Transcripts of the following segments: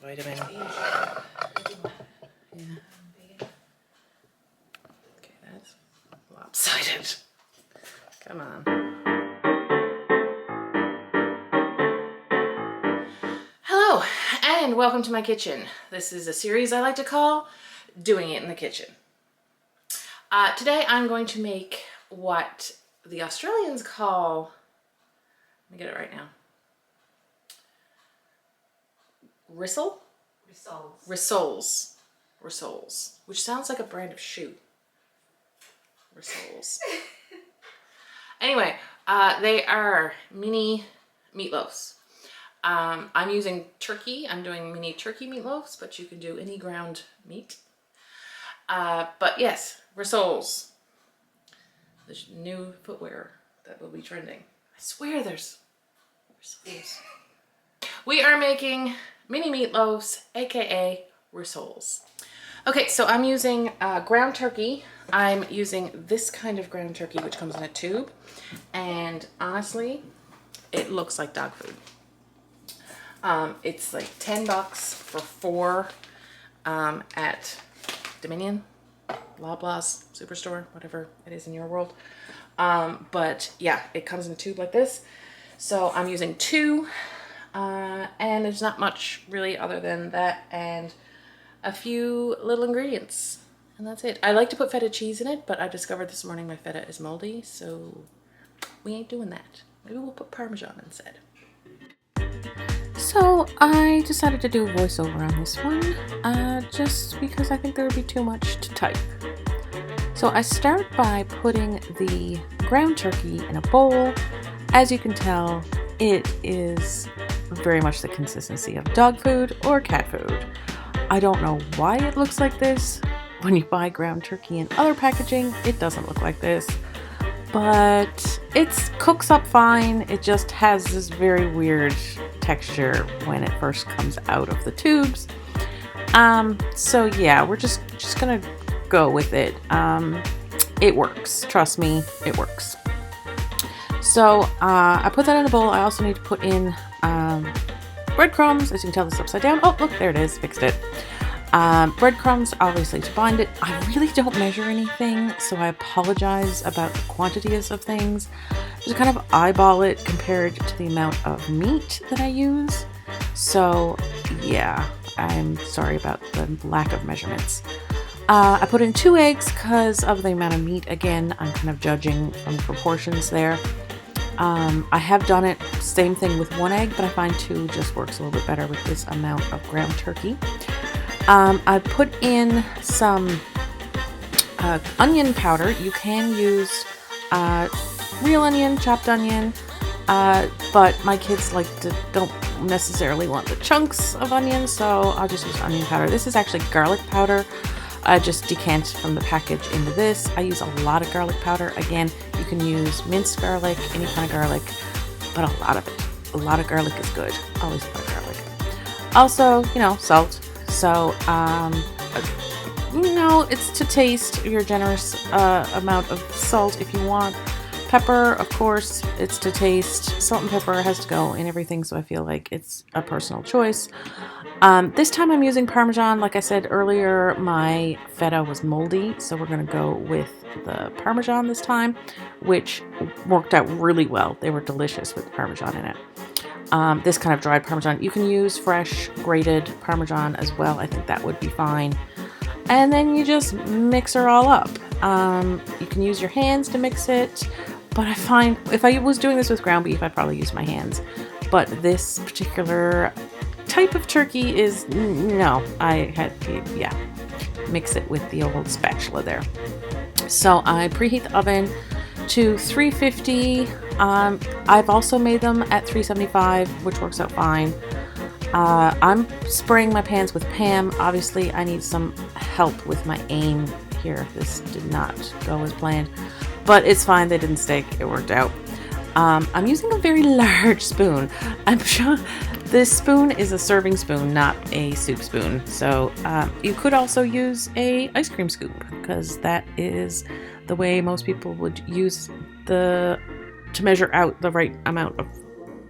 vitamin. Yeah. Okay, that's lopsided. Come on. Hello, and welcome to my kitchen. This is a series I like to call Doing It in the Kitchen. Today I'm going to make what the Australians call, let me get it right now, Rissoles, which sounds like a brand of shoe. Rissoles. Anyway, they are mini meatloafs. I'm using turkey. I'm doing mini turkey meatloafs, but you can do any ground meat. But yes, Rissoles. The new footwear that will be trending. I swear there's Rissoles. We are making mini meatloafs, aka Rissoles. Okay, so I'm using ground turkey. I'm using this kind of ground turkey, which comes in a tube. And honestly, it looks like dog food. It's like $10 for 4 at Dominion, Loblaws, Superstore, whatever it is in your world. But yeah, it comes in a tube like this. So I'm using 2, and there's not much really other than that and a few little ingredients, and that's it. I like to put feta cheese in it, but I discovered this morning my feta is moldy, so we ain't doing that. Maybe we'll put Parmesan instead. So I decided to do a voiceover on this one, just because I think there would be too much to type. So I start by putting the ground turkey in a bowl. As you can tell, it is very much the consistency of dog food or cat food. I don't know why it looks like this. When you buy ground turkey in other packaging, it doesn't look like this. But it cooks up fine. It just has this very weird texture when it first comes out of the tubes. So yeah, we're just gonna go with it. It works. Trust me, it works. So I put that in a bowl. I also need to put in breadcrumbs. As you can tell, this is upside down. Oh, look, there it is. Fixed it. Breadcrumbs, obviously, to bind it. I really don't measure anything, so I apologize about the quantities of things. Just kind of eyeball it compared to the amount of meat that I use. So yeah, I'm sorry about the lack of measurements. I put in 2 eggs because of the amount of meat. Again, I'm kind of judging from the proportions there. I have done it, same thing with 1 egg, but I find 2 just works a little bit better with this amount of ground turkey. I put in some onion powder. You can use real onion, chopped onion, but my kids don't necessarily want the chunks of onion, so I'll just use onion powder. This is actually garlic powder. I just decant from the package into this. I use a lot of garlic powder. Again, you can use minced garlic, any kind of garlic, but a lot of it. A lot of garlic is good. Always a lot of garlic. Also, salt. So, it's to taste. Your generous amount of salt if you want. Pepper, of course, it's to taste. Salt and pepper has to go in everything, so I feel like it's a personal choice. This time I'm using Parmesan. Like I said earlier, my feta was moldy, so we're going to go with the Parmesan this time, which worked out really well. They were delicious with the Parmesan in it. This kind of dried Parmesan. You can use fresh grated Parmesan as well. I think that would be fine. And then you just mix her all up. You can use your hands to mix it, but I find if I was doing this with ground beef, I'd probably use my hands. But this particular type of turkey is, no, I had to, mix it with the old spatula there. So I preheat the oven to 350. I've also made them at 375, which works out fine. I'm spraying my pans with Pam. Obviously, I need some help with my aim here. This did not go as planned, but it's fine. They didn't stick. It worked out. I'm using a very large spoon. I'm sure this spoon is a serving spoon, not a soup spoon. So you could also use a ice cream scoop, because that is the way most people would use to measure out the right amount of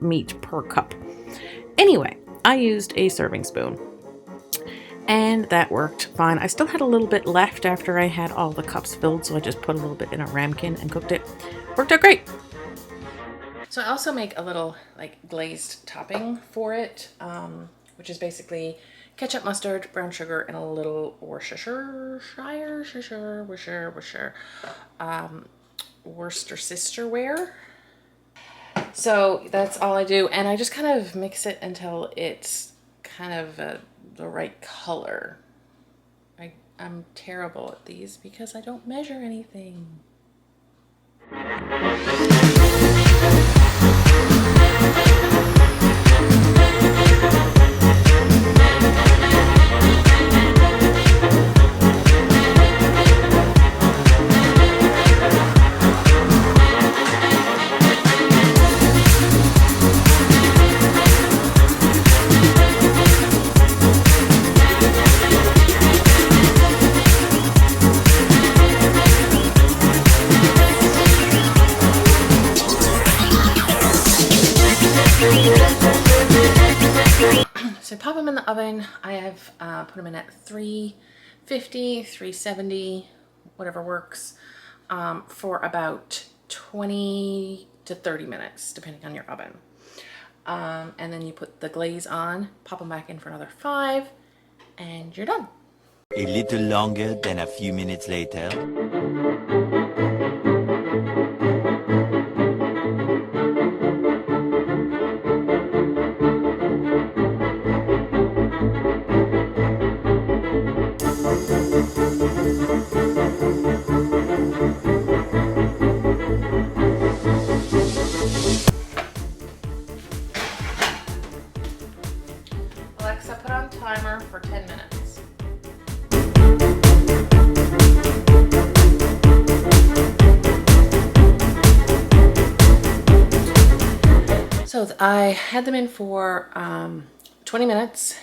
meat per cup. Anyway, I used a serving spoon. And that worked fine. I still had a little bit left after I had all the cups filled, so I just put a little bit in a ramekin and cooked it. Worked out great. So I also make a little like glazed topping for it, which is basically ketchup, mustard, brown sugar, and a little Worcestershire, Worcestershire. So that's all I do, and I just kind of mix it until it's kind of the right color. I'm terrible at these because I don't measure anything. So pop them in the oven. I have put them in at 350, 370, whatever works, for about 20 to 30 minutes, depending on your oven. And then you put the glaze on, pop them back in for another 5, and you're done. A little longer than a few minutes later. Alexa, put on timer for 10 minutes. So I had them in for 20 minutes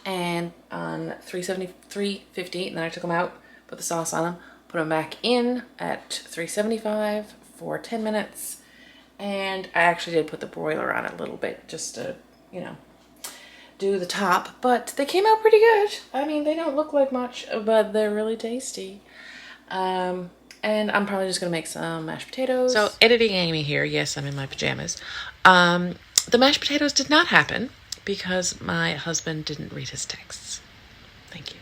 and on 350, and then I took them out, put the sauce on them, put them back in at 375 for 10 minutes, and I actually did put the broiler on it a little bit just to, you know, do the top, but they came out pretty good. I mean, they don't look like much, but they're really tasty. And I'm probably just gonna make some mashed potatoes. So, editing Amy here. Yes, I'm in my pajamas. The mashed potatoes did not happen because my husband didn't read his texts. Thank you.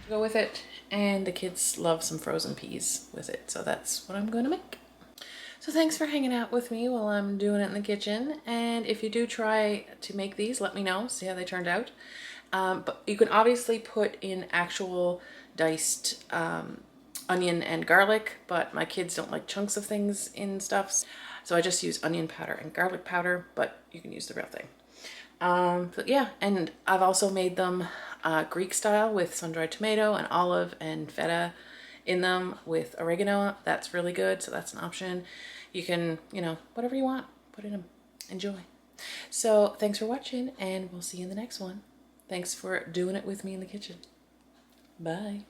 Go with it, and the kids love some frozen peas with it, so that's what I'm gonna make. So thanks for hanging out with me while I'm doing it in the kitchen, and if you do try to make these, let me know, see how they turned out. But you can obviously put in actual diced onion and garlic, but my kids don't like chunks of things in stuff, so I just use onion powder and garlic powder, but you can use the real thing. But yeah, and I've also made them Greek style with sun-dried tomato and olive and feta in them with oregano. That's really good, so that's an option. You can, you know, whatever you want, put in them. Enjoy. So thanks for watching, and we'll see you in the next one. Thanks for doing it with me in the kitchen. Bye.